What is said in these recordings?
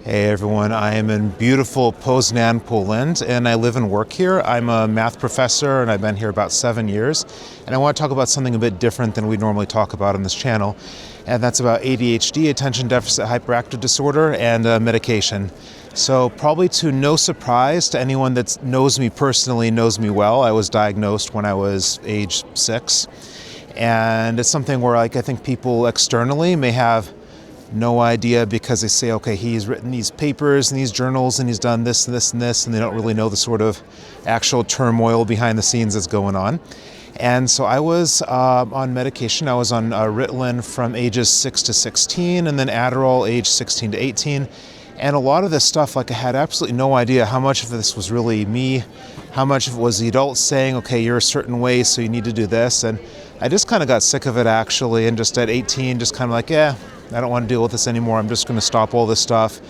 Hey everyone, I am in beautiful Poznan, Poland, and I live and work here. I'm a math professor and I've been here about 7 years. And I want to talk about something a bit different than we normally talk about on this channel. And that's about ADHD, attention deficit hyperactive disorder, and medication. So probably to no surprise to anyone that knows me personally, knows me well, I was diagnosed when I was age 6. And it's something where I think people externally may have no idea because they say, okay, he's written these papers and these journals and he's done this and this and this, and they don't really know the sort of actual turmoil behind the scenes that's going on. And so I was on medication. I was on Ritalin from ages 6 to 16 and then Adderall age 16 to 18. And a lot of this stuff, I had absolutely no idea how much of this was really me, how much of it was the adults saying, okay, you're a certain way, so you need to do this. And I just kind of got sick of it actually, and just at 18, just kind of like, yeah, I don't want to deal with this anymore. I'm just going to stop all this stuff.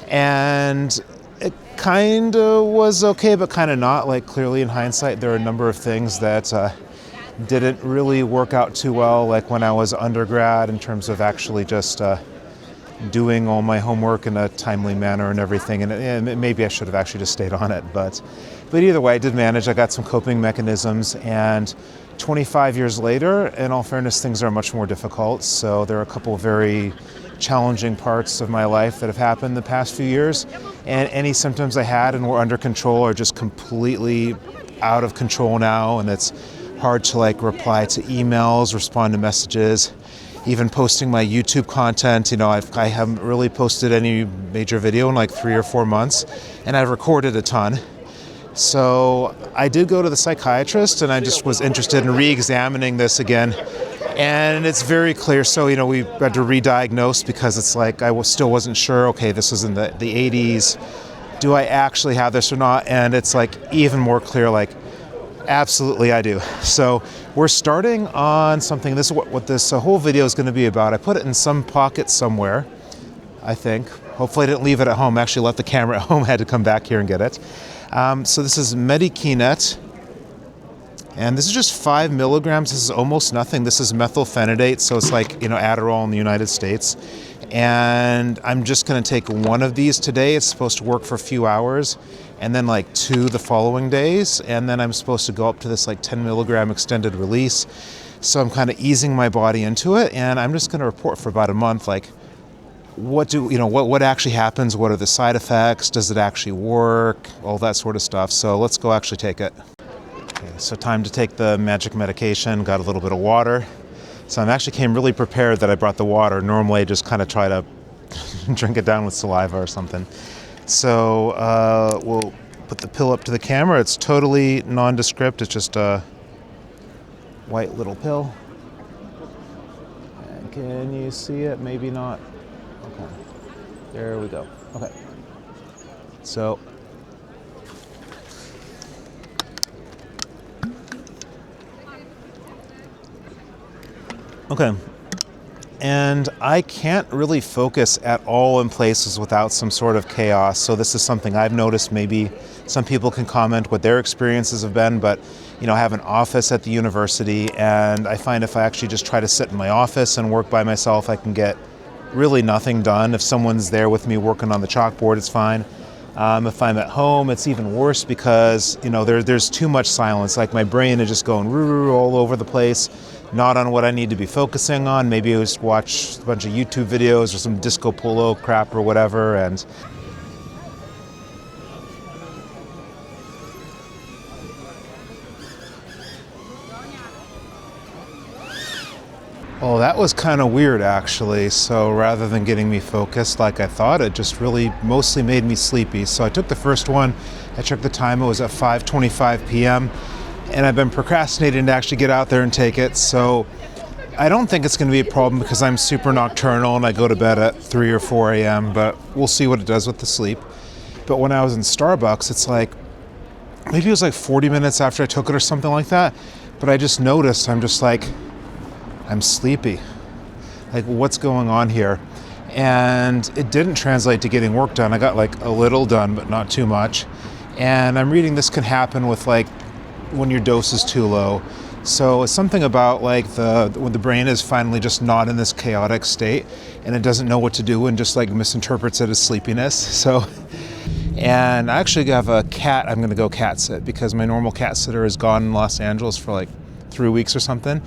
And it kind of was okay, but kind of not. Clearly in hindsight, there are a number of things that didn't really work out too well, like when I was undergrad in terms of actually just doing all my homework in a timely manner and everything. And maybe I should have actually just stayed on it. But either way, I did manage. I got some coping mechanisms, and 25 years later, in all fairness, things are much more difficult. So there are a couple of very challenging parts of my life that have happened the past few years. And any symptoms I had and were under control are just completely out of control now. And it's hard to reply to emails, respond to messages, even posting my YouTube content. I haven't really posted any major video in 3 or 4 months, and I've recorded a ton. So I did go to the psychiatrist, and I just was interested in re-examining this again. And it's very clear. So, we had to re-diagnose because it's still wasn't sure, okay, this was in the 80s. Do I actually have this or not? And it's even more clear, absolutely I do. So we're starting on something. This is what this whole video is going to be about. I put it in some pocket somewhere, I think. Hopefully I didn't leave it at home. I actually left the camera at home. I had to come back here and get it. So this is Medikinet, and this is just 5 milligrams. This is almost nothing. This is methylphenidate, so it's Adderall in the United States. And I'm just going to take one of these today. It's supposed to work for a few hours, and then 2 the following days. And then I'm supposed to go up to this 10 milligram extended release. So I'm kind of easing my body into it, and I'm just going to report for about a month, what actually happens, what are the side effects, does it actually work, all that sort of stuff. So let's go actually take it. Okay, so time to take the magic medication. Got a little bit of water. So I actually came really prepared that I brought the water. Normally I just kind of try to drink it down with saliva or something. So we'll put the pill up to the camera. It's totally nondescript. It's just a white little pill. And can you see it? Maybe not. Okay. There we go. Okay. So okay. And I can't really focus at all in places without some sort of chaos. So this is something I've noticed. Maybe some people can comment what their experiences have been, but I have an office at the university, and I find if I actually just try to sit in my office and work by myself, I can get really nothing done. If someone's there with me working on the chalkboard, it's fine. If I'm at home, it's even worse because there's too much silence. My brain is just going all over the place, not on what I need to be focusing on. Maybe I just watch a bunch of YouTube videos or some disco polo crap or whatever. And oh, that was kind of weird actually. So rather than getting me focused like I thought, it just really mostly made me sleepy. So I took the first one. I checked the time. It was at 5:25 p.m. and I've been procrastinating to actually get out there and take it. So I don't think it's going to be a problem because I'm super nocturnal and I go to bed at 3 or 4 a.m., but we'll see what it does with the sleep. But when I was in Starbucks, it's maybe it was 40 minutes after I took it or something like that, but I just noticed I'm just I'm sleepy. What's going on here? And it didn't translate to getting work done. I got a little done, but not too much. And I'm reading this can happen with when your dose is too low. So it's something about like when the brain is finally just not in this chaotic state and it doesn't know what to do and just like misinterprets it as sleepiness. So, and I actually have a cat I'm going to go cat sit because my normal cat sitter is gone in Los Angeles for like 3 weeks or something.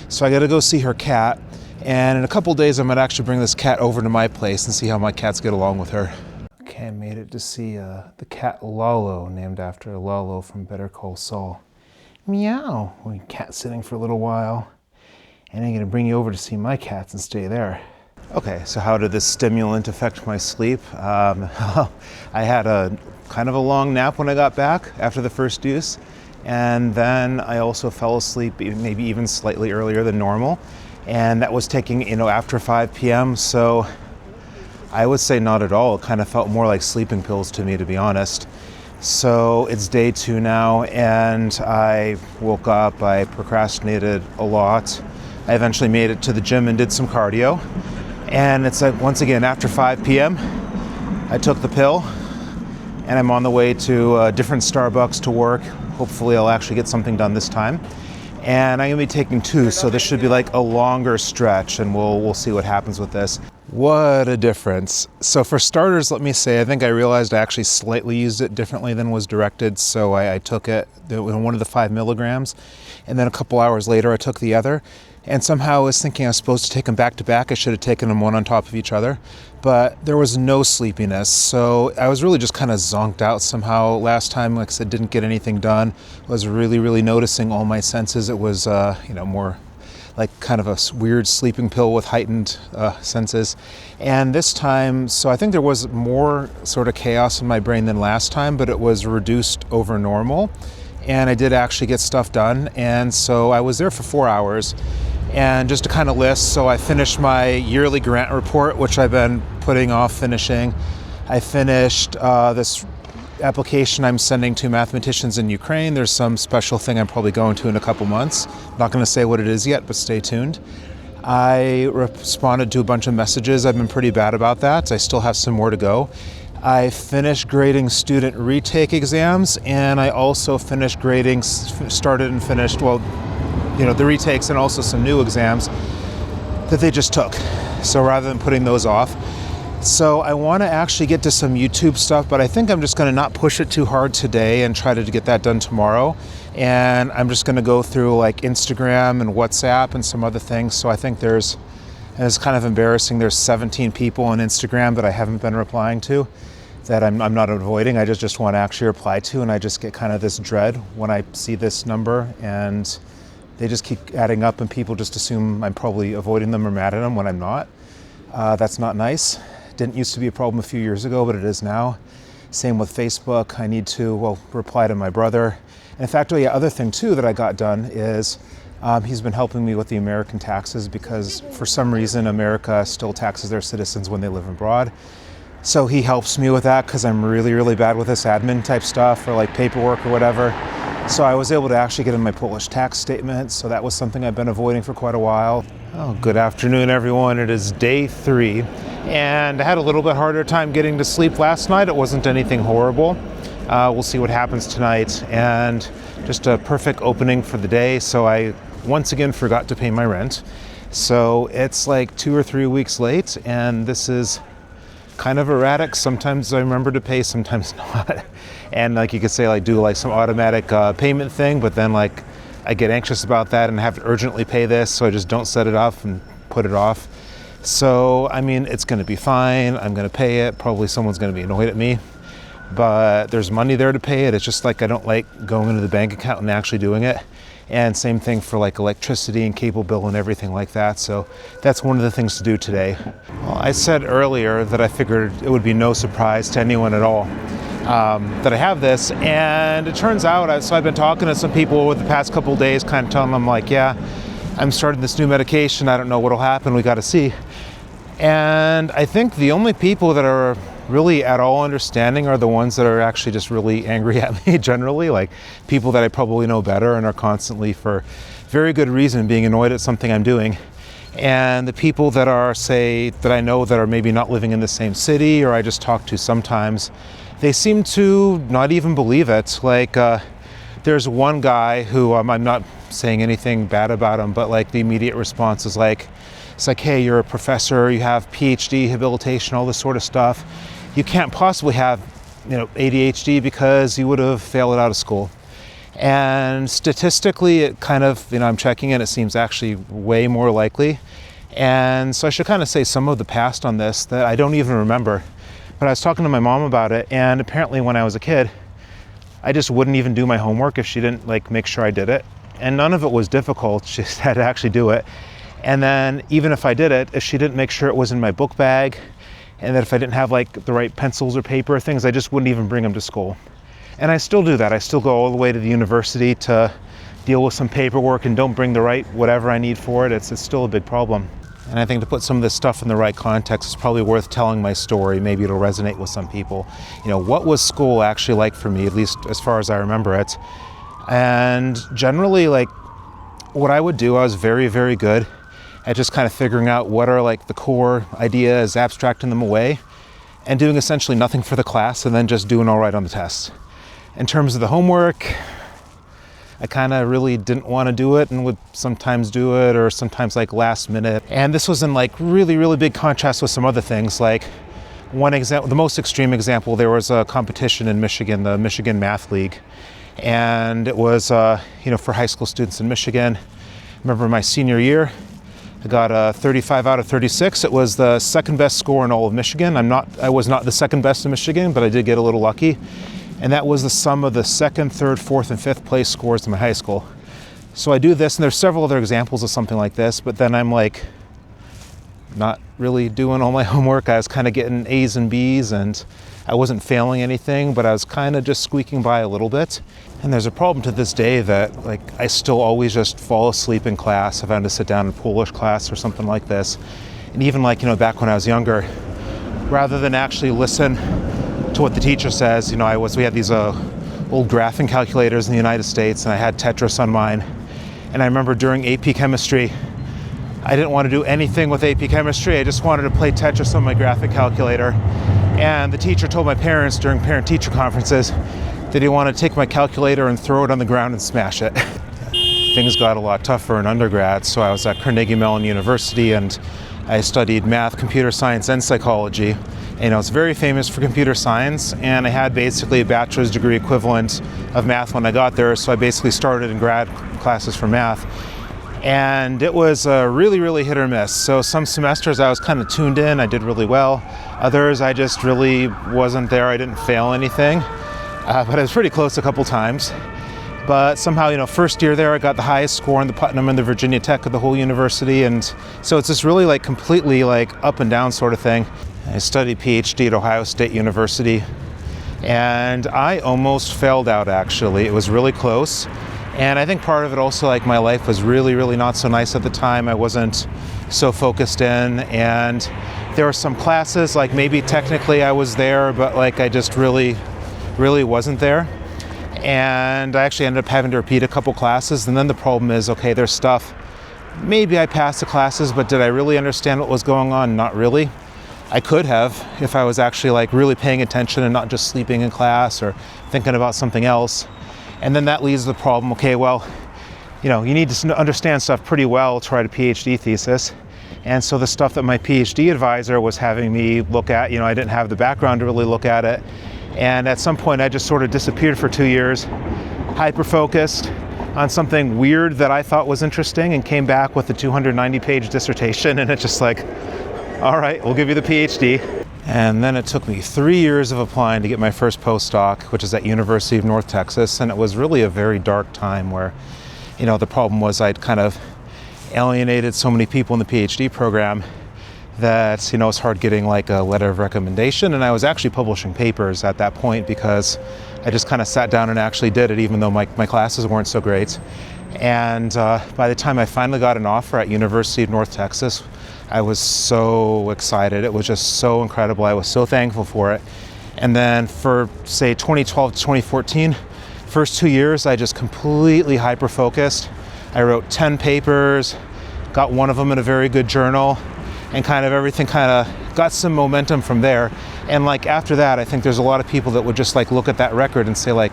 So I got to go see her cat. And in a couple days, I might actually bring this cat over to my place and see how my cats get along with her. Okay, I made it to see the cat Lalo, named after Lalo from Better Call Saul. Meow. We're cat sitting for a little while. And I'm going to bring you over to see my cats and stay there. Okay, so how did this stimulant affect my sleep? I had a kind of a long nap when I got back after the first dose. And then I also fell asleep maybe even slightly earlier than normal. And that was taking, after 5 p.m. So I would say not at all. It kind of felt more like sleeping pills to me, to be honest. So it's day 2 now, and I woke up, I procrastinated a lot. I eventually made it to the gym and did some cardio. And it's like, once again, after 5 p.m., I took the pill, and I'm on the way to a different Starbucks to work. Hopefully I'll actually get something done this time. And I'm gonna be taking 2, so this should be like a longer stretch, and we'll see what happens with this. What a difference. So for starters, let me say, I think I realized I actually slightly used it differently than was directed. So I took it, one of the 5 milligrams, and then a couple hours later I took the other. And somehow I was thinking I was supposed to take them back to back. I should have taken them one on top of each other, but there was no sleepiness. So I was really just kind of zonked out somehow. Last time, like I said, didn't get anything done. I was really noticing all my senses. It was, more like kind of a weird sleeping pill with heightened senses. And this time, so I think there was more sort of chaos in my brain than last time, but it was reduced over normal. And I did actually get stuff done. And so I was there for 4 hours. And just to kind of list, so I finished my yearly grant report, which I've been putting off finishing. I finished this application I'm sending to mathematicians in Ukraine. There's some special thing I'm probably going to in a couple months. I'm not going to say what it is yet, but stay tuned. I responded to a bunch of messages. I've been pretty bad about that. I still have some more to go. I finished grading student retake exams, and I also finished grading, started and finished, the retakes and also some new exams that they just took. So rather than putting those off. So I want to actually get to some YouTube stuff, but I think I'm just going to not push it too hard today and try to get that done tomorrow. And I'm just going to go through like Instagram and WhatsApp and some other things. So I think and it's kind of embarrassing, there's 17 people on Instagram that I haven't been replying to, that I'm not avoiding. I just want to actually reply to, and I just get kind of this dread when I see this number, and they just keep adding up, and people just assume I'm probably avoiding them or mad at them when I'm not. That's not nice. Didn't used to be a problem a few years ago, but it is now. Same with Facebook. I need to, reply to my brother. And in fact, the other thing too that I got done is he's been helping me with the American taxes, because for some reason America still taxes their citizens when they live abroad. So he helps me with that because I'm really bad with this admin type stuff or like paperwork or whatever. So I was able to actually get in my Polish tax statement. So that was something I've been avoiding for quite a while. Oh, good afternoon, everyone. It is day 3. And I had a little bit harder time getting to sleep last night. It wasn't anything horrible. We'll see what happens tonight. And just a perfect opening for the day. So I once again forgot to pay my rent. So it's like 2 or 3 weeks late, and this is kind of erratic. Sometimes I remember to pay, sometimes not. And like you could say, like do like some automatic payment thing, but then like I get anxious about that and have to urgently pay this, so I just don't set it up and put it off. So I mean, it's going to be fine. I'm going to pay it. Probably someone's going to be annoyed at me, but there's money there to pay it. It's just like I don't like going into the bank account and actually doing it. And same thing for like electricity and cable bill and everything like that. So that's one of the things to do today. Well, I said earlier that I figured it would be no surprise to anyone at all that I have this. And it turns out, so I've been talking to some people over the past couple of days, kind of telling them like, yeah, I'm starting this new medication. I don't know what'll happen. We got to see. And I think the only people that are really at all understanding are the ones that are actually just really angry at me generally, like people that I probably know better and are constantly, for very good reason, being annoyed at something I'm doing. And the people that are, say, that I know that are maybe not living in the same city, or I just talk to sometimes, they seem to not even believe it. Like there's one guy who, I'm not saying anything bad about him, but like the immediate response is like, it's like, hey, you're a professor, you have PhD, habilitation, all this sort of stuff. You can't possibly have, ADHD because you would have failed out of school. And statistically, it kind of, I'm checking it, it seems actually way more likely. And so I should kind of say some of the past on this that I don't even remember. But I was talking to my mom about it, and apparently when I was a kid, I just wouldn't even do my homework if she didn't like make sure I did it. And none of it was difficult, she just had to actually do it. And then even if I did it, if she didn't make sure it was in my book bag, and that if I didn't have like the right pencils or paper or things, I just wouldn't even bring them to school. And I still do that. I still go all the way to the university to deal with some paperwork and don't bring the right whatever I need for it. It's still a big problem. And I think to put some of this stuff in the right context, it's probably worth telling my story. Maybe it'll resonate with some people. What was school actually like for me, at least as far as I remember it? And generally, like, what I would do, I was very, very good at just kind of figuring out what are like the core ideas, abstracting them away, and doing essentially nothing for the class, and then just doing all right on the tests. In terms of the homework, I kind of really didn't want to do it and would sometimes do it, or sometimes like last minute. And this was in like really, really big contrast with some other things. Like one example, the most extreme example, there was a competition in Michigan, the Michigan Math League. And it was, for high school students in Michigan. I remember my senior year, I got a 35 out of 36. It was the second best score in all of Michigan. I was not the second best in Michigan, but I did get a little lucky. And that was the sum of the second, third, fourth, and fifth place scores in my high school. So I do this, and there's several other examples of something like this, but then I'm like not really doing all my homework. I was kind of getting A's and B's, and I wasn't failing anything, but I was kind of just squeaking by a little bit. And there's a problem to this day that like I still always just fall asleep in class if I had to sit down in Polish class or something like this. And even like, back when I was younger, rather than actually listen to what the teacher says, we had these old graphing calculators in the United States, and I had Tetris on mine. And I remember during AP chemistry, I didn't want to do anything with AP chemistry. I just wanted to play Tetris on my graphic calculator. And the teacher told my parents during parent-teacher conferences that he wanted to take my calculator and throw it on the ground and smash it. Things got a lot tougher in undergrad, so I was at Carnegie Mellon University, and I studied math, computer science, and psychology. And I was very famous for computer science, and I had basically a bachelor's degree equivalent of math when I got there, so I basically started in grad classes for math. And it was really, really hit or miss. So some semesters I was kind of tuned in, I did really well. Others I just really wasn't there, I didn't fail anything. But I was pretty close a couple times. But somehow, first year there, I got the highest score in the Putnam and the Virginia Tech of the whole university. And so it's this really like completely like up and down sort of thing. I studied PhD at Ohio State University, and I almost failed out actually. It was really close. And I think part of it also, like my life was really, really not so nice at the time. I wasn't so focused in, and there were some classes, like maybe technically I was there, but like I just really, really wasn't there. And I actually ended up having to repeat a couple classes. And then the problem is, okay, there's stuff, maybe I passed the classes, but did I really understand what was going on? Not really. I could have if I was actually like really paying attention and not just sleeping in class or thinking about something else. And then that leads to the problem, okay, well, you need to understand stuff pretty well to write a PhD thesis. And so the stuff that my PhD advisor was having me look at, I didn't have the background to really look at it. And at some point I just sort of disappeared for 2 years, hyper-focused on something weird that I thought was interesting, and came back with a 290-page dissertation, and it's just like, all right, we'll give you the PhD. And then it took me 3 years of applying to get my first postdoc, which is at University of North Texas. And it was really a very dark time where, the problem was I'd kind of alienated so many people in the PhD program that, it's hard getting like a letter of recommendation. And I was actually publishing papers at that point because I just kind of sat down and actually did it, even though my classes weren't so great. And by the time I finally got an offer at University of North Texas, I was so excited. It was just so incredible. I was so thankful for it. And then for, say, 2012 to 2014, first 2 years, I just completely hyper-focused. I wrote 10 papers, got one of them in a very good journal, and kind of everything kind of got some momentum from there. And like after that, I think there's a lot of people that would just like look at that record and say like,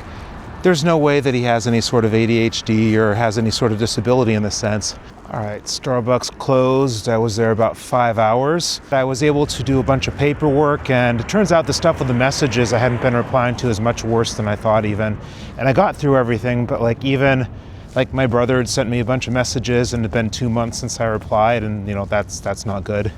there's no way that he has any sort of ADHD or has any sort of disability in the sense. All right, Starbucks closed. I was there about 5 hours. I was able to do a bunch of paperwork, and it turns out the stuff with the messages I hadn't been replying to is much worse than I thought even. And I got through everything, but like my brother had sent me a bunch of messages and it had been 2 months since I replied, and that's not good.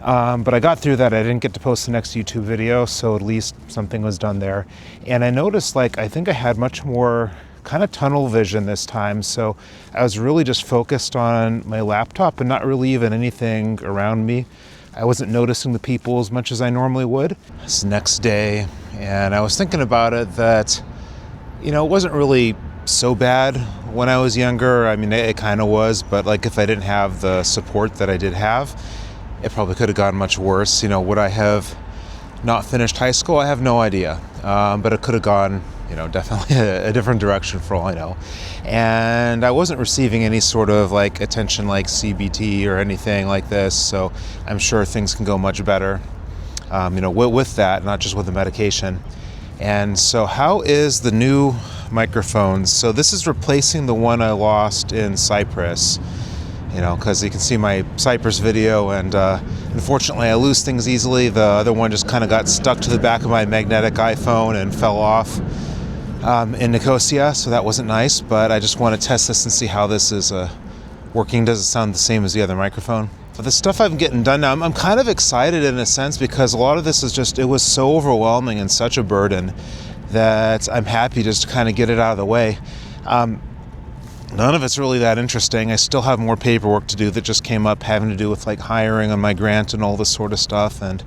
But I got through that. I didn't get to post the next YouTube video, so at least something was done there. And I noticed I think I had much more kind of tunnel vision this time, so I was really just focused on my laptop and not really even anything around me. I wasn't noticing the people as much as I normally would. It's the next day, and I was thinking about it that, it wasn't really so bad when I was younger. I mean, it kind of was, but if I didn't have the support that I did have, it probably could have gone much worse. Would I have not finished high school? I have no idea, but it could have gone definitely a different direction for all I know. And I wasn't receiving any sort of attention like CBT or anything like this, so I'm sure things can go much better, with that, not just with the medication. And so how is the new microphone? So this is replacing the one I lost in Cyprus, because you can see my Cyprus video, and unfortunately I lose things easily. The other one just kind of got stuck to the back of my magnetic iPhone and fell off in Nicosia, so that wasn't nice, but I just want to test this and see how this is working. Does it sound the same as the other microphone? For the stuff I'm getting done now, I'm kind of excited in a sense, because a lot of this is it was so overwhelming and such a burden that I'm happy just to kind of get it out of the way. None of it's really that interesting. I still have more paperwork to do that just came up having to do with hiring on my grant and all this sort of stuff, and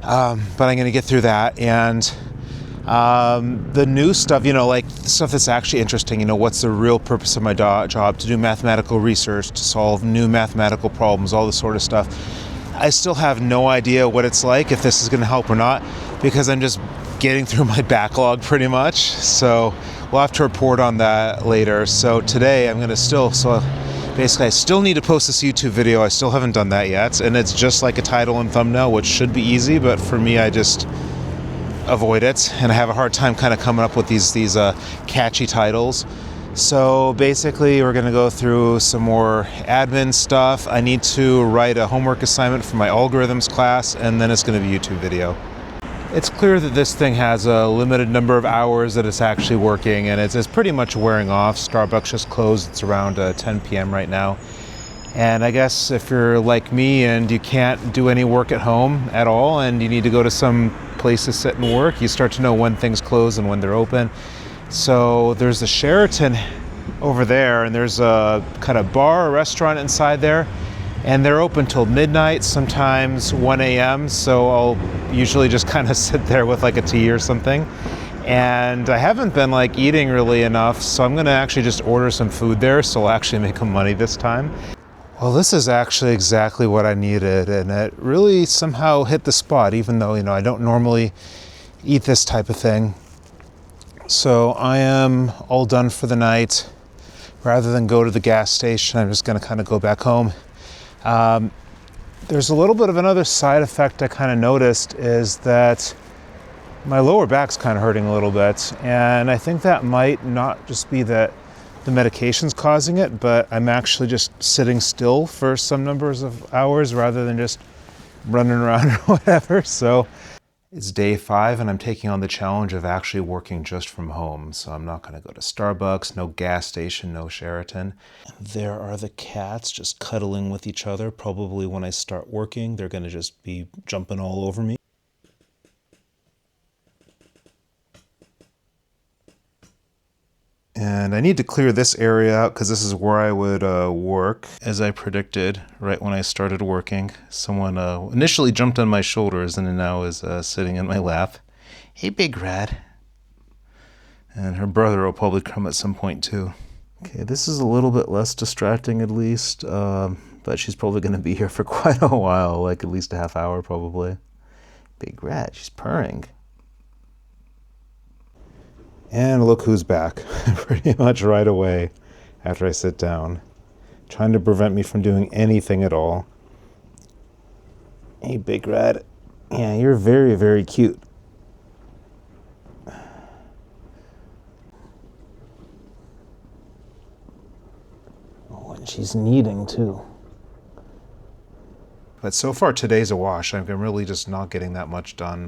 but I'm going to get through that. And the new stuff, the stuff that's actually interesting, what's the real purpose of my job? To do mathematical research, to solve new mathematical problems, all this sort of stuff. I still have no idea what it's like, if this is going to help or not, because I'm just getting through my backlog pretty much. So we'll have to report on that later. So today I'm going to basically I still need to post this YouTube video. I still haven't done that yet. And it's just like a title and thumbnail, which should be easy, but for me, I just avoid it, and I have a hard time kind of coming up with these catchy titles. So basically we're going to go through some more admin stuff. I need to write a homework assignment for my algorithms class, and then it's going to be a YouTube video. It's clear that this thing has a limited number of hours that it's actually working, and it's pretty much wearing off. Starbucks just closed. It's around 10 p.m. right now. And I guess if you're like me and you can't do any work at home at all, and you need to go to some place to sit and work, you start to know when things close and when they're open. So there's the Sheraton over there, and there's a kind of bar or restaurant inside there, and they're open till midnight, sometimes 1 a.m. So I'll usually just kind of sit there with a tea or something. And I haven't been eating really enough, so I'm going to actually just order some food there, so I'll actually make some money this time. Well, this is actually exactly what I needed, and it really somehow hit the spot, even though, I don't normally eat this type of thing. So I am all done for the night. Rather than go to the gas station, I'm just going to kind of go back home. There's a little bit of another side effect I kind of noticed, is that my lower back's kind of hurting a little bit, and I think that might not just be that the medication's causing it, but I'm actually just sitting still for some numbers of hours rather than just running around or whatever. So it's day 5, and I'm taking on the challenge of actually working just from home. So I'm not going to go to Starbucks, no gas station, no Sheraton. And there are the cats just cuddling with each other. Probably when I start working, they're going to just be jumping all over me. And I need to clear this area out because this is where I would work. As I predicted, right when I started working, someone initially jumped on my shoulders and now is sitting in my lap. Hey, Big Rat. And her brother will probably come at some point too. Okay, this is a little bit less distracting at least, but she's probably going to be here for quite a while, at least a half hour probably. Big Rat, she's purring. And look who's back, pretty much right away after I sit down, trying to prevent me from doing anything at all. Hey, Big Rat. Yeah, you're very, very cute. She's kneading too. But so far today's a wash. I'm really just not getting that much done.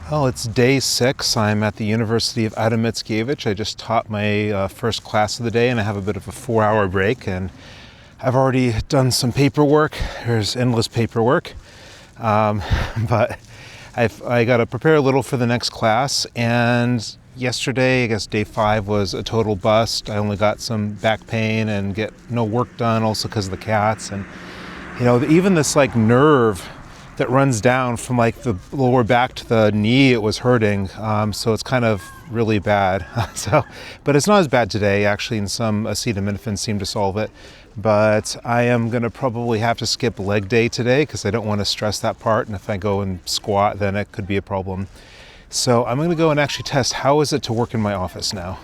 Well, it's day 6. I'm at the University of Adam Mickiewicz. I just taught my first class of the day, and I have a bit of a 4-hour break. And I've already done some paperwork. There's endless paperwork. But I got to prepare a little for the next class. And yesterday, I guess day 5 was a total bust. I only got some back pain and get no work done, also because of the cats. And you know, even this like nerve that runs down from like the lower back to the knee, it was hurting. So it's kind of really bad. But it's not as bad today, actually, and some acetaminophen seemed to solve it. But I am gonna probably have to skip leg day today because I don't want to stress that part. And if I go and squat, then it could be a problem. So I'm gonna go and actually test how is it to work in my office now.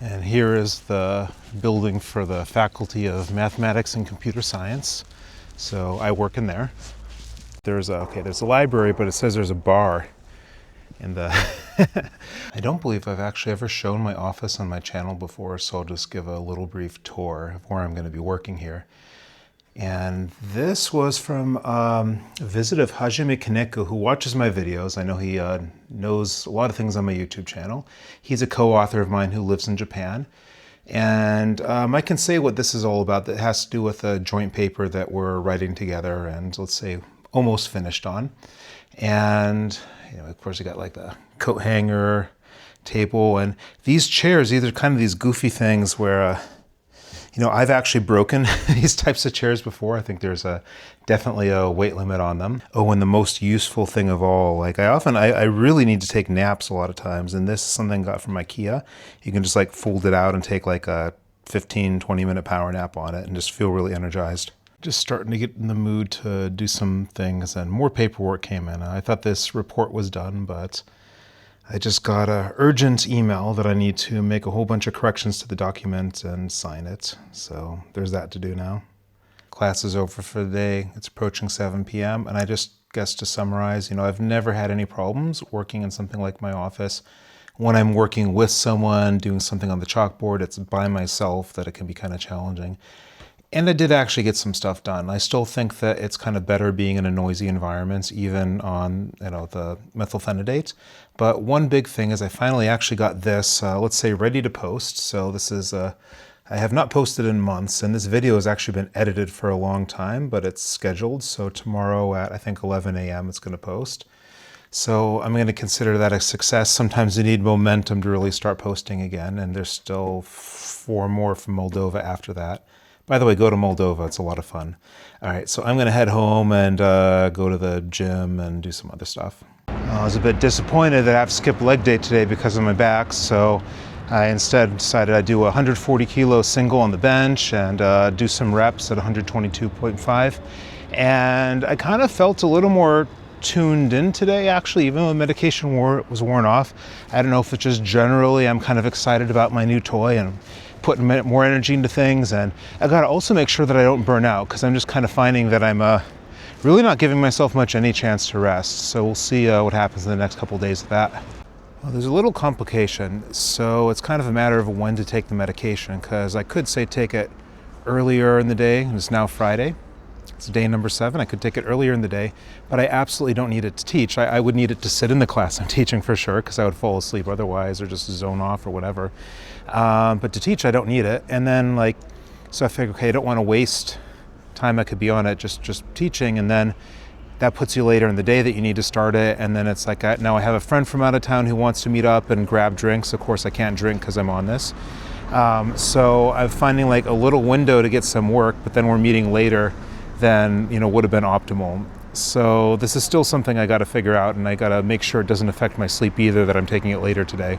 And here is the building for the Faculty of Mathematics and Computer Science. So I work in there. There's a library, but it says there's a bar in the... I don't believe I've actually ever shown my office on my channel before, so I'll just give a little brief tour of where I'm going to be working here. And this was from a visit of Hajime Kaneko, who watches my videos. I know he knows a lot of things on my YouTube channel. He's a co-author of mine who lives in Japan. And I can say what this is all about. That has to do with a joint paper that we're writing together and, let's say, almost finished on. And, you know, of course, you got like the coat hanger, table, and these chairs, these are kind of these goofy things where... you know, I've actually broken these types of chairs before. I think there's definitely a weight limit on them. Oh, and the most useful thing of all, like I really need to take naps a lot of times. And this is something I got from IKEA. You can just like fold it out and take like a 15, 20-minute power nap on it and just feel really energized. Just starting to get in the mood to do some things, and more paperwork came in. I thought this report was done, but I just got an urgent email that I need to make a whole bunch of corrections to the document and sign it. So there's that to do now. Class is over for the day. It's approaching 7 p.m. And I just guess to summarize, you know, I've never had any problems working in something like my office. When I'm working with someone, doing something on the chalkboard, it's by myself that it can be kind of challenging. And I did actually get some stuff done. I still think that it's kind of better being in a noisy environment, even on, you know, the methylphenidate. But one big thing is I finally actually got this, let's say, ready to post. So this is, I have not posted in months, and this video has actually been edited for a long time, but it's scheduled. So tomorrow at, I think, 11 a.m. it's going to post. So I'm going to consider that a success. Sometimes you need momentum to really start posting again, and there's still 4 more from Moldova after that. By the way, go to Moldova. It's a lot of fun. All right, so I'm going to head home and go to the gym and do some other stuff. I was a bit disappointed that I have to skip leg day today because of my back, so I instead decided I'd do a 140 kilo single on the bench and do some reps at 122.5. And I kind of felt a little more tuned in today, actually, even though the medication was worn off. I don't know if it's just generally I'm kind of excited about my new toy and putting more energy into things, and I gotta also make sure that I don't burn out, because I'm just kind of finding that I'm really not giving myself any chance to rest. So we'll see what happens in the next couple of days with that. Well, there's a little complication, so it's kind of a matter of when to take the medication, because I could say take it earlier in the day, and it's now Friday. It's day number 7. I could take it earlier in the day, but I absolutely don't need it to teach. I would need it to sit in the class I'm teaching for sure, because I would fall asleep otherwise or just zone off or whatever. But to teach, I don't need it. And then so I figured, okay, I don't want to waste time I could be on it just teaching, and then that puts you later in the day that you need to start it. And then it's like, now I have a friend from out of town who wants to meet up and grab drinks. Of course, I can't drink because I'm on this. So I'm finding like a little window to get some work, but then we're meeting later than, you know, would have been optimal. So this is still something I got to figure out, and I got to make sure it doesn't affect my sleep either, that I'm taking it later today.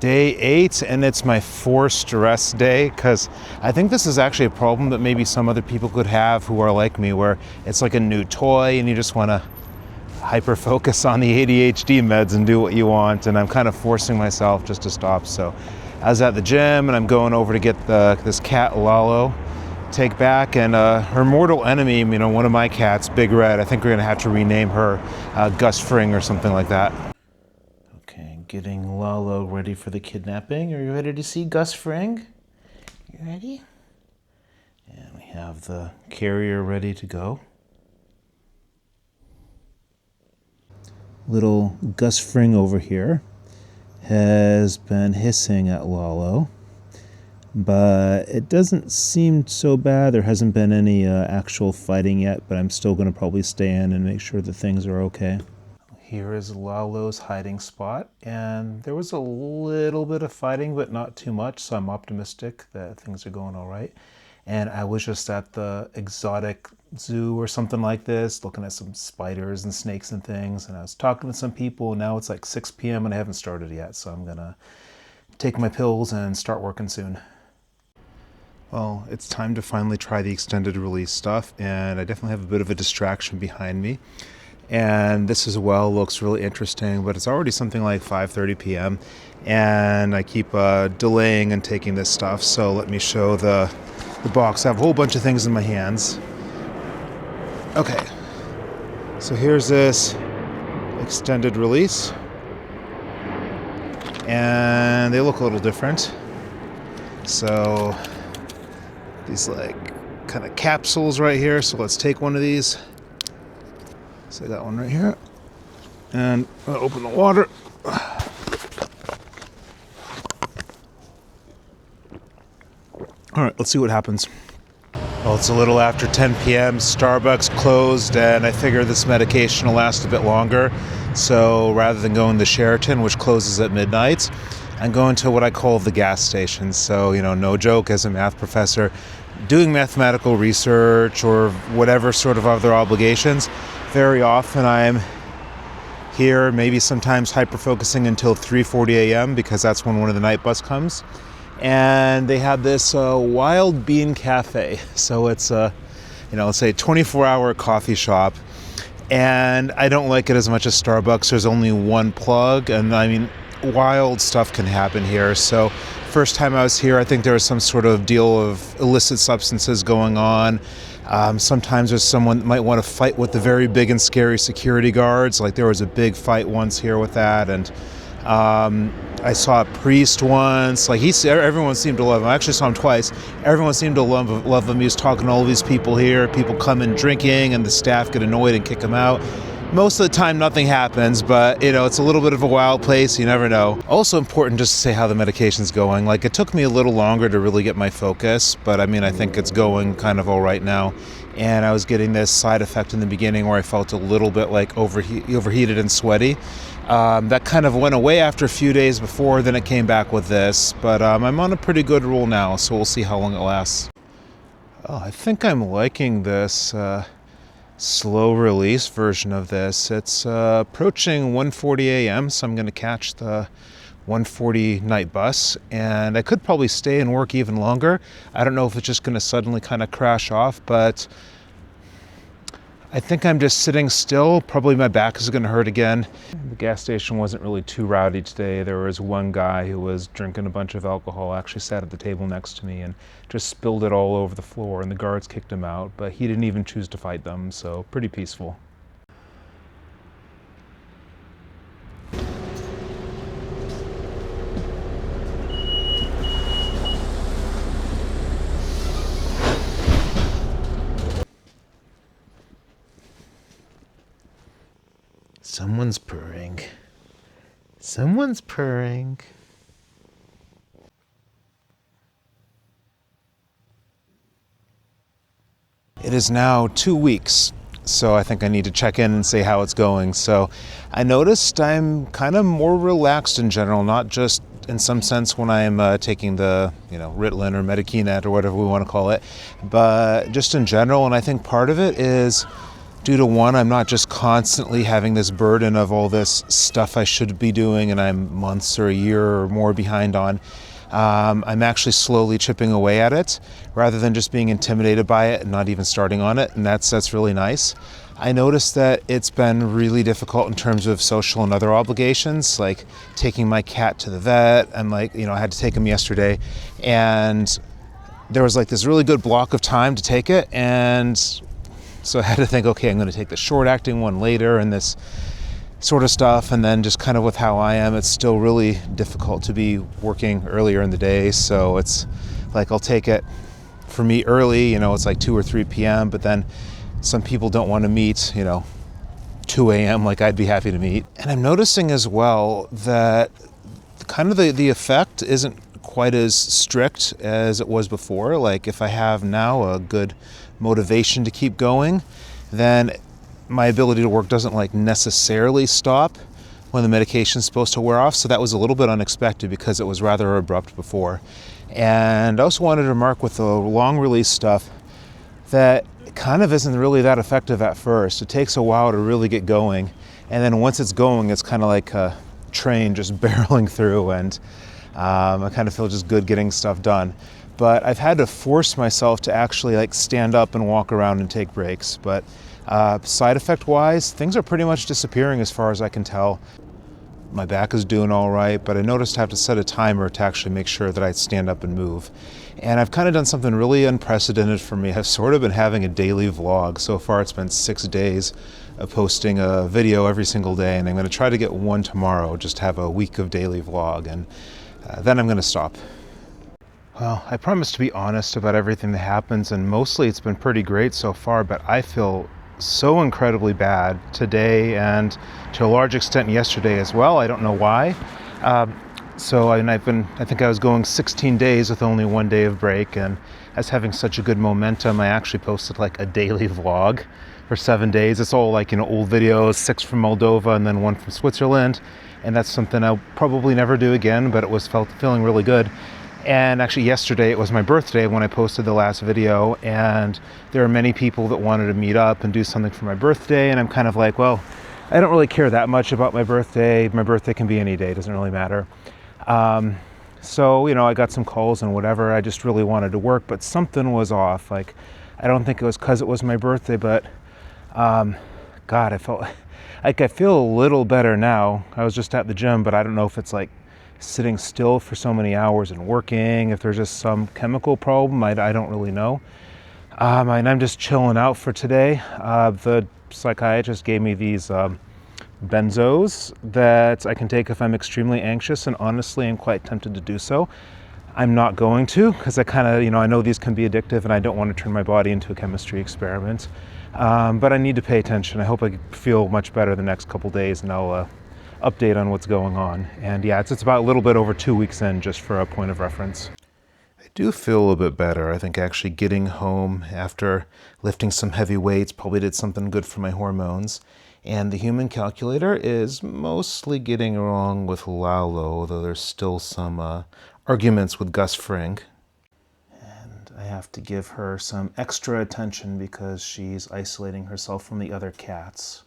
Day 8, and it's my forced rest day, because I think this is actually a problem that maybe some other people could have who are like me, where it's like a new toy and you just want to hyper focus on the ADHD meds and do what you want, and I'm kind of forcing myself just to stop. So I was at the gym and I'm going over to get this cat Lalo, take back. And her mortal enemy, one of my cats, Big Red, I think we're going to have to rename her Gus Fring or something like that. Okay, getting Lalo ready for the kidnapping. Are you ready to see Gus Fring? You ready? And we have the carrier ready to go. Little Gus Fring over here has been hissing at Lalo, but it doesn't seem so bad. There hasn't been any actual fighting yet, but I'm still going to probably stay in and make sure that things are okay. Here is Lalo's hiding spot, and there was a little bit of fighting, but not too much, so I'm optimistic that things are going all right. And I was just at the exotic zoo or something like this, looking at some spiders and snakes and things, and I was talking to some people, and now it's like 6 p.m. and I haven't started yet, so I'm gonna take my pills and start working soon. Well, it's time to finally try the extended release stuff, and I definitely have a bit of a distraction behind me. And this as well looks really interesting, but it's already something like 5:30 p.m. and I keep delaying and taking this stuff. So let me show the box. I have a whole bunch of things in my hands. Okay, so here's this extended release, and they look a little different. So these like kind of capsules right here. So let's take one of these. So I got one right here, and I'll open the water. All right, let's see what happens. Well, it's a little after 10 p.m. Starbucks closed, and I figure this medication will last a bit longer. So rather than going to Sheraton, which closes at midnight, I'm going to what I call the gas station. So, no joke, as a math professor, doing mathematical research or whatever sort of other obligations, very often I'm here, maybe sometimes hyper-focusing until 3:40 a.m. because that's when one of the night bus comes. And they have this Wild Bean Cafe. So it's it's a 24-hour coffee shop. And I don't like it as much as Starbucks. There's only one plug, and wild stuff can happen here. So first time I was here, I think there was some sort of deal of illicit substances going on. Sometimes there's someone that might want to fight with the very big and scary security guards. Like there was a big fight once here with that, and I saw a priest once. Like everyone seemed to love him. I actually saw him twice. Everyone seemed to love him. He was talking to all these people here. People come in drinking, and the staff get annoyed and kick him out. Most of the time nothing happens, but it's a little bit of a wild place. You never know. Also important just to say how the medication's going. Like it took me a little longer to really get my focus, but I think it's going kind of all right now. And I was getting this side effect in the beginning where I felt a little bit like overheated and sweaty. That kind of went away after a few days before, then it came back with this. But I'm on a pretty good roll now, so we'll see how long it lasts. Oh, I think I'm liking this slow release version of this. It's approaching 1:40 a.m., so I'm going to catch the 1:40 night bus, and I could probably stay and work even longer. I don't know if it's just going to suddenly kind of crash off, but I think I'm just sitting still. Probably my back is going to hurt again. The gas station wasn't really too rowdy today. There was one guy who was drinking a bunch of alcohol, actually sat at the table next to me and just spilled it all over the floor, and the guards kicked him out, but he didn't even choose to fight them, so pretty peaceful. Someone's purring. Someone's purring. It is now 2 weeks, so I think I need to check in and say how it's going. So I noticed I'm kind of more relaxed in general, not just in some sense when I'm taking the, Ritalin or Medikinet or whatever we want to call it, but just in general. And I think part of it is due to one, I'm not just constantly having this burden of all this stuff I should be doing and I'm months or a year or more behind on. I'm actually slowly chipping away at it rather than just being intimidated by it and not even starting on it, and that's really nice. I noticed that it's been really difficult in terms of social and other obligations, like taking my cat to the vet. I had to take him yesterday, and there was like this really good block of time to take it, and so I had to think, okay, I'm going to take the short-acting one later and this sort of stuff. And then just kind of with how I am, it's still really difficult to be working earlier in the day. So it's like I'll take it for me early, it's like 2 or 3 p.m. But then some people don't want to meet, 2 a.m. like I'd be happy to meet. And I'm noticing as well that kind of the effect isn't quite as strict as it was before. Like if I have now a good motivation to keep going, then my ability to work doesn't like necessarily stop when the medication's supposed to wear off. So that was a little bit unexpected because it was rather abrupt before. And I also wanted to remark with the long release stuff that it kind of isn't really that effective at first. It takes a while to really get going. And then once it's going, it's kind of like a train just barreling through, and I kind of feel just good getting stuff done. But I've had to force myself to actually like stand up and walk around and take breaks. But side effect wise, things are pretty much disappearing as far as I can tell. My back is doing all right, but I noticed I have to set a timer to actually make sure that I stand up and move. And I've kind of done something really unprecedented for me. I've sort of been having a daily vlog. So far it's been 6 days of posting a video every single day, and I'm going to try to get one tomorrow, just have a week of daily vlog, and then I'm going to stop. Well, I promise to be honest about everything that happens, and mostly it's been pretty great so far, but I feel so incredibly bad today and to a large extent yesterday as well. I don't know why. I think I was going 16 days with only 1 day of break, and as having such a good momentum, I actually posted like a daily vlog for 7 days. It's all like, old videos, 6 from Moldova and then 1 from Switzerland. And that's something I'll probably never do again, but it was feeling really good. And actually yesterday, it was my birthday when I posted the last video, and there are many people that wanted to meet up and do something for my birthday, and I'm kind of like, well, I don't really care that much about my birthday. My birthday can be any day, it doesn't really matter. So, I got some calls and whatever. I just really wanted to work, but something was off. Like, I don't think it was because it was my birthday, but God, I felt like I feel a little better now. I was just at the gym, but I don't know if it's like sitting still for so many hours and working, if there's just some chemical problem, I don't really know. And I'm just chilling out for today. The psychiatrist gave me these benzos that I can take if I'm extremely anxious, and honestly, I'm quite tempted to do so. I'm not going to, because I kind of, I know these can be addictive, and I don't want to turn my body into a chemistry experiment. But I need to pay attention. I hope I feel much better the next couple days, and I'll update on what's going on. And yeah, it's about a little bit over 2 weeks in, just for a point of reference. I do feel a bit better. I think actually getting home after lifting some heavy weights probably did something good for my hormones. And the human calculator is mostly getting along with Lalo, though there's still some arguments with Gus Fring. And I have to give her some extra attention because she's isolating herself from the other cats.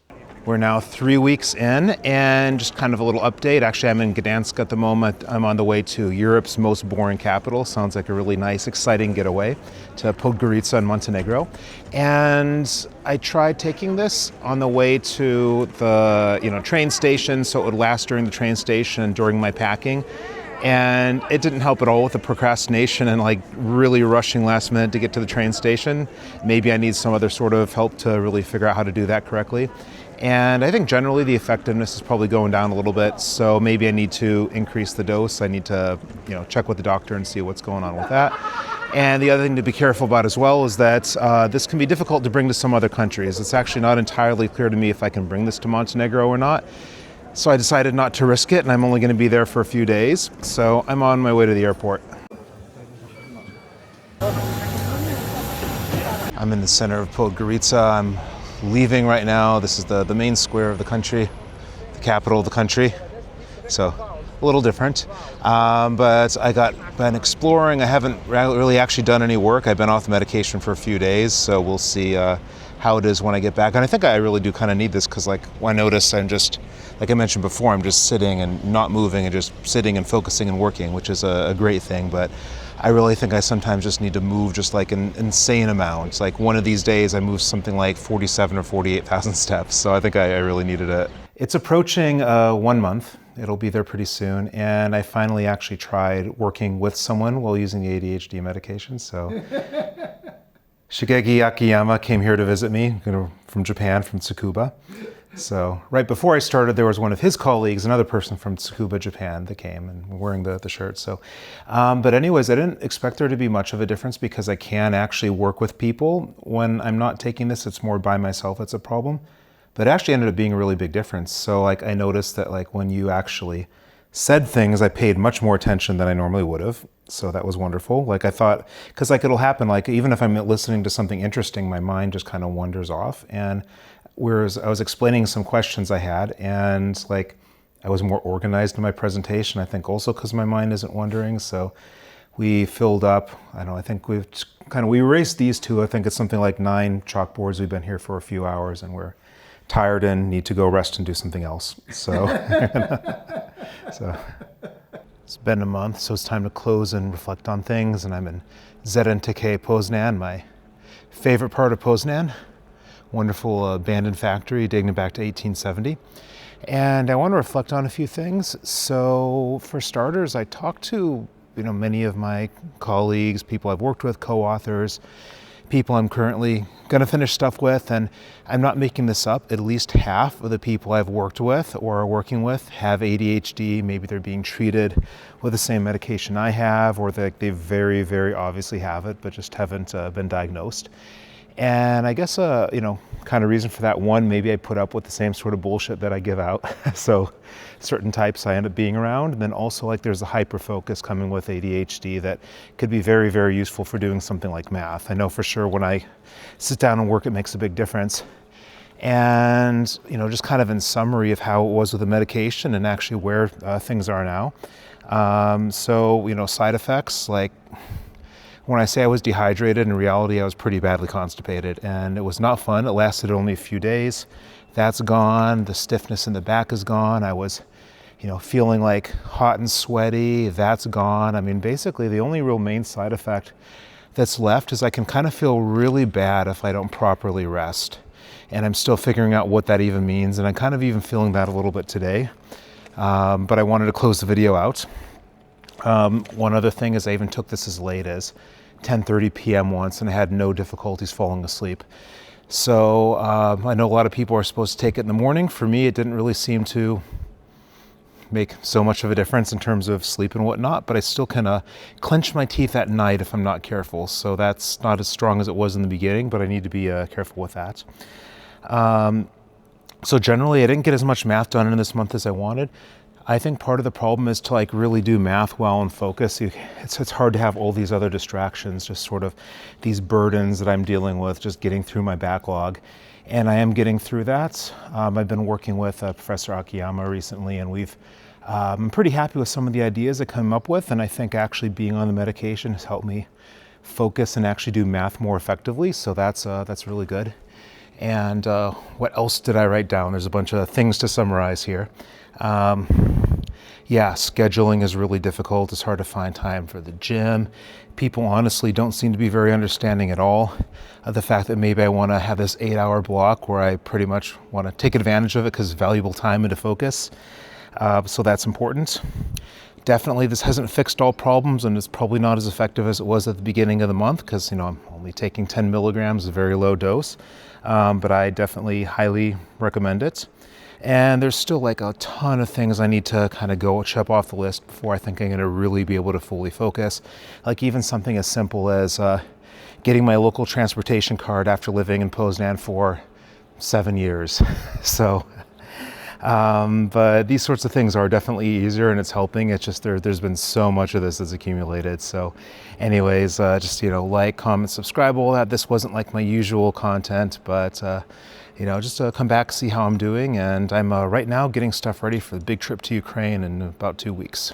We're now 3 weeks in, and just kind of a little update. Actually, I'm in Gdansk at the moment. I'm on the way to Europe's most boring capital. Sounds like a really nice, exciting getaway to Podgorica in Montenegro. And I tried taking this on the way to the train station, so it would last during the train station and during my packing. And it didn't help at all with the procrastination and like really rushing last minute to get to the train station. Maybe I need some other sort of help to really figure out how to do that correctly. And I think generally the effectiveness is probably going down a little bit, so maybe I need to increase the dose. I need to, check with the doctor and see what's going on with that. And the other thing to be careful about as well is that this can be difficult to bring to some other countries. It's actually not entirely clear to me if I can bring this to Montenegro or not. So I decided not to risk it, and I'm only going to be there for a few days. So I'm on my way to the airport. I'm in the center of Podgorica. I'm leaving right now. This is the main square of the country, the capital of the country. So a little different. But been exploring. I haven't really actually done any work. I've been off medication for a few days, so we'll see how it is when I get back. And I think I really do kind of need this because I notice I'm just, like I mentioned before, I'm just sitting and not moving and just sitting and focusing and working, which is a great thing. But I really think I sometimes just need to move just like an insane amount. Like one of these days I moved something like 47 or 48,000 steps. So I think I really needed it. It's approaching 1 month. It'll be there pretty soon. And I finally actually tried working with someone while using the ADHD medication. So Shigeki Akiyama came here to visit me, from Japan, from Tsukuba. So right before I started, there was one of his colleagues, another person from Tsukuba, Japan, that came and wearing the shirt. So, but anyways, I didn't expect there to be much of a difference because I can actually work with people. When I'm not taking this, it's more by myself that's a problem. But it actually ended up being a really big difference. So like I noticed that like when you actually said things, I paid much more attention than I normally would have. So that was wonderful. Like I thought, because like it'll happen, like even if I'm listening to something interesting, my mind just kind of wanders off. And whereas I was explaining some questions I had, and like I was more organized in my presentation, I think also because my mind isn't wandering. So we filled up, I don't know, I think we erased these two. I think it's something like 9 chalkboards. We've been here for a few hours and we're tired and need to go rest and do something else. So, so it's been a month, so it's time to close and reflect on things. And I'm in ZNTK Poznan, my favorite part of Poznan. Wonderful abandoned factory dating back to 1870. And I want to reflect on a few things. So for starters, I talked to many of my colleagues, people I've worked with, co-authors, people I'm currently going to finish stuff with, and I'm not making this up. At least half of the people I've worked with or are working with have ADHD. Maybe they're being treated with the same medication I have, or they very, very obviously have it, but just haven't been diagnosed. And I guess, kind of reason for that, one, maybe I put up with the same sort of bullshit that I give out. So certain types I end up being around. And then also like there's a hyper focus coming with ADHD that could be very, very useful for doing something like math. I know for sure when I sit down and work, it makes a big difference. And, just kind of in summary of how it was with the medication and actually where things are now. So, side effects, like, when I say I was dehydrated, in reality, I was pretty badly constipated, and it was not fun. It lasted only a few days. That's gone. The stiffness in the back is gone. I was, feeling like hot and sweaty. That's gone. I mean, basically, the only real main side effect that's left is I can kind of feel really bad if I don't properly rest. And I'm still figuring out what that even means, and I'm kind of even feeling that a little bit today. But I wanted to close the video out. One other thing is I even took this as late as 10:30 p.m. once, and I had no difficulties falling asleep. So I know a lot of people are supposed to take it in the morning. For me, it didn't really seem to make so much of a difference in terms of sleep and whatnot, but I still can clench my teeth at night if I'm not careful. So that's not as strong as it was in the beginning, but I need to be careful with that. So generally, I didn't get as much math done in this month as I wanted. I think part of the problem is to like really do math well and focus. It's hard to have all these other distractions, just sort of these burdens that I'm dealing with, just getting through my backlog. And I am getting through that. I've been working with Professor Akiyama recently, and I'm pretty happy with some of the ideas I come up with. And I think actually being on the medication has helped me focus and actually do math more effectively. So that's really good. And what else did I write down? There's a bunch of things to summarize here. Scheduling is really difficult. It's hard to find time for the gym. People honestly don't seem to be very understanding at all of the fact that maybe I want to have this 8-hour block where I pretty much want to take advantage of it because it's valuable time and to focus. So that's important. Definitely this hasn't fixed all problems, and it's probably not as effective as it was at the beginning of the month because, I'm only taking 10 milligrams, a very low dose. But I definitely highly recommend it. And there's still like a ton of things I need to kind of go check off the list before I think I'm going to really be able to fully focus. Like even something as simple as getting my local transportation card after living in Poznan for 7 years. So, but these sorts of things are definitely easier and it's helping. It's just there's been so much of this that's accumulated. So anyways, just, like, comment, subscribe, all that. This wasn't like my usual content, but just come back, see how I'm doing. And I'm right now getting stuff ready for the big trip to Ukraine in about 2 weeks.